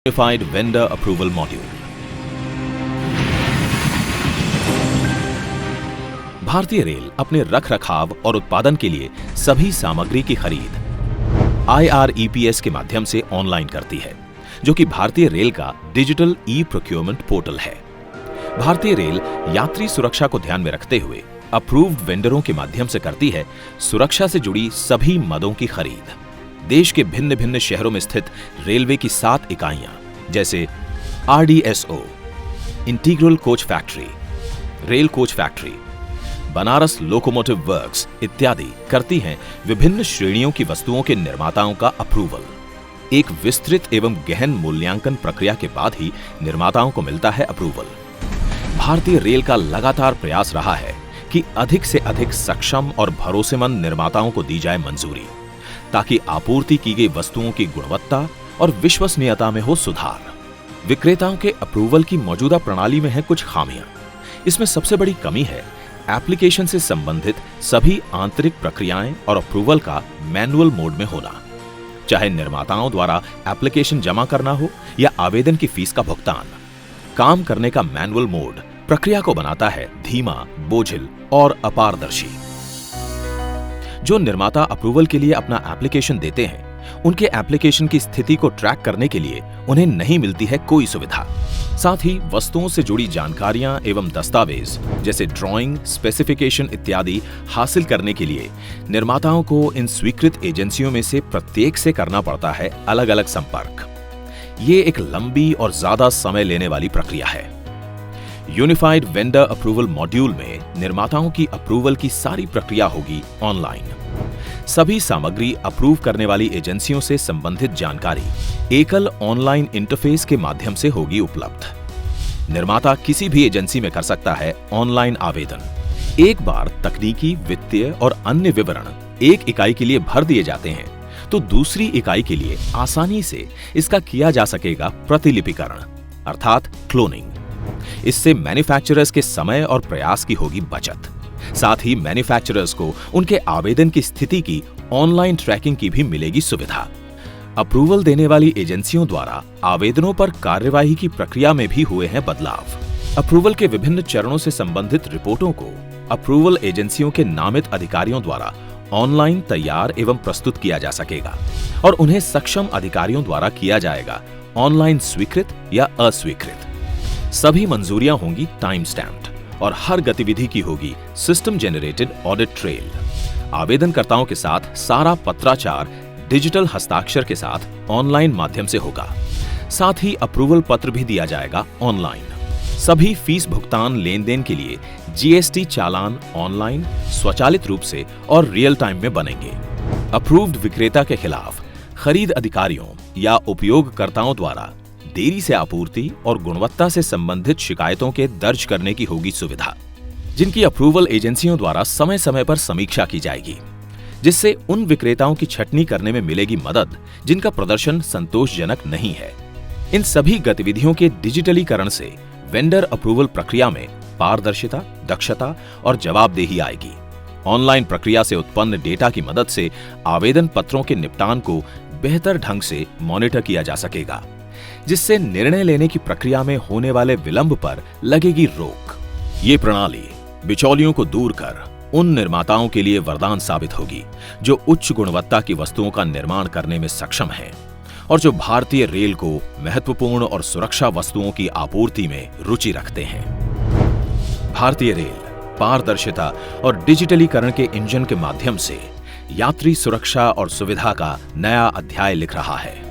Unified vendor approval module. भारतीय rail अपने रखरखाव और उत्पादन के लिए सभी सामग्री की खरीद IREPS के माध्यम से ऑनलाइन करती है, जो कि भारतीय रेल का डिजिटल ई-प्रोक्योरमेंट पोर्टल है। भारतीय रेल यात्री सुरक्षा को ध्यान में रखते हुए अप्रूव्ड वेंडरों के माध्यम से करती है सुरक्षा से जुड़ी सभी मदों की खरीद। देश के भिन्न भिन्न शहरों में स्थित रेलवे की 7 इकाइयां जैसे RDSO, integral coach factory, rail coach factory, Banaras locomotive works इत्यादि करती हैं विभिन्न श्रेणियों की वस्तुओं के निर्माताओं का अप्रूवल। एक विस्तृत एवं गहन मूल्यांकन प्रक्रिया के बाद ही निर्माताओं को मिलता है अप्रूवल। भारतीय रेल का लगातार प्रयास रहा है कि अधिक से अधिक सक्षम और भरोसेमंद निर्माताओं को दी जाए मंजूरी, ताकि आपूर्ति की गई वस्तुओं की गुणवत्ता और विश्वसनीयता में हो सुधार। विक्रेताओं के अप्रूवल की मौजूदा प्रणाली में है कुछ खामियां। इसमें सबसे बड़ी कमी है एप्लीकेशन से संबंधित सभी आंतरिक प्रक्रियाएं और अप्रूवल का मैनुअल मोड में होना। चाहे निर्माताओं द्वारा एप्लीकेशन जमा करना हो या आवेदन की फीस का भुगतान, काम करने का मैनुअल मोड प्रक्रिया को बनाता है धीमा, बोझिल और अपारदर्शी। जो निर्माता अप्रूवल के लिए अपना एप्लीकेशन देते हैं, उनके एप्लीकेशन की स्थिति को ट्रैक करने के लिए उन्हें नहीं मिलती है कोई सुविधा। साथ ही वस्तुओं से जुड़ी जानकारियां एवं दस्तावेज जैसे ड्राइंग, स्पेसिफिकेशन इत्यादि हासिल करने के लिए निर्माताओं को इन स्वीकृत एजेंसियों में से प्रत्येक से करना पड़ता है अलग अलग संपर्क। ये एक लंबी और ज्यादा समय लेने वाली प्रक्रिया है। यूनिफाइड वेंडर अप्रूवल मॉड्यूल में निर्माताओं की अप्रूवल की सारी प्रक्रिया होगी ऑनलाइन। सभी सामग्री अप्रूव करने वाली एजेंसियों से संबंधित जानकारी एकल ऑनलाइन इंटरफेस के माध्यम से होगी उपलब्ध। निर्माता किसी भी एजेंसी में कर सकता है ऑनलाइन आवेदन। एक बार तकनीकी, वित्तीय और अन्य विवरण एक इकाई के लिए भर दिए जाते हैं तो दूसरी इकाई के लिए आसानी से इसका किया जा सकेगा प्रतिलिपिकरण अर्थात क्लोनिंग। इससे मैन्युफैक्चरर्स के समय और प्रयास की होगी बचत। साथ ही मैन्युफैक्चरर्स को उनके आवेदन की स्थिति की ऑनलाइन ट्रैकिंग की भी मिलेगी सुविधा। अप्रूवल देने वाली एजेंसियों द्वारा आवेदनों पर कार्यवाही की प्रक्रिया में भी हुए हैं बदलाव। अप्रूवल के विभिन्न चरणों से संबंधित रिपोर्टों को अप्रूवल एजेंसियों के नामित अधिकारियों द्वारा ऑनलाइन तैयार एवं प्रस्तुत किया जा सकेगा और उन्हें सक्षम अधिकारियों द्वारा किया जाएगा ऑनलाइन स्वीकृत या अस्वीकृत। सभी मंजूरियां होंगी टाइम स्टैम्प्ड और हर गतिविधि की होगी सिस्टम जेनरेटेड ऑडिट ट्रेल। आवेदनकर्ताओं के साथ सारा पत्राचार डिजिटल हस्ताक्षर के साथ ऑनलाइन माध्यम से होगा। साथ ही अप्रूवल पत्र भी दिया जाएगा ऑनलाइन। सभी फीस भुगतान लेन देन के लिए GST चालान ऑनलाइन, स्वचालित रूप से और रियल टाइम में बनेंगे। अप्रूव्ड विक्रेता के खिलाफ खरीद अधिकारियों या उपयोगकर्ताओं द्वारा देरी से आपूर्ति और गुणवत्ता से संबंधित शिकायतों के दर्ज करने की होगी सुविधा, जिनकी अप्रूवल एजेंसियों द्वारा समय समय पर समीक्षा की जाएगी, जिससे उन विक्रेताओं की छटनी करने में मिलेगी मदद जिनका प्रदर्शन संतोषजनक नहीं है। इन सभी गतिविधियों के डिजिटलीकरण से वेंडर अप्रूवल प्रक्रिया में पारदर्शिता, दक्षता और जवाबदेही आएगी। ऑनलाइन प्रक्रिया से उत्पन्न डेटा की मदद से आवेदन पत्रों के निपटान को बेहतर ढंग से मॉनिटर किया जा सकेगा, जिससे निर्णय लेने की प्रक्रिया में होने वाले विलंब पर लगेगी रोक। ये प्रणाली बिचौलियों को दूर कर उन निर्माताओं के लिए वरदान साबित होगी जो उच्च गुणवत्ता की वस्तुओं का निर्माण करने में सक्षम हैं और जो भारतीय रेल को महत्वपूर्ण और सुरक्षा वस्तुओं की आपूर्ति में रुचि रखते हैं। भारतीय रेल पारदर्शिता और डिजिटलीकरण के इंजन के माध्यम से यात्री सुरक्षा और सुविधा का नया अध्याय लिख रहा है।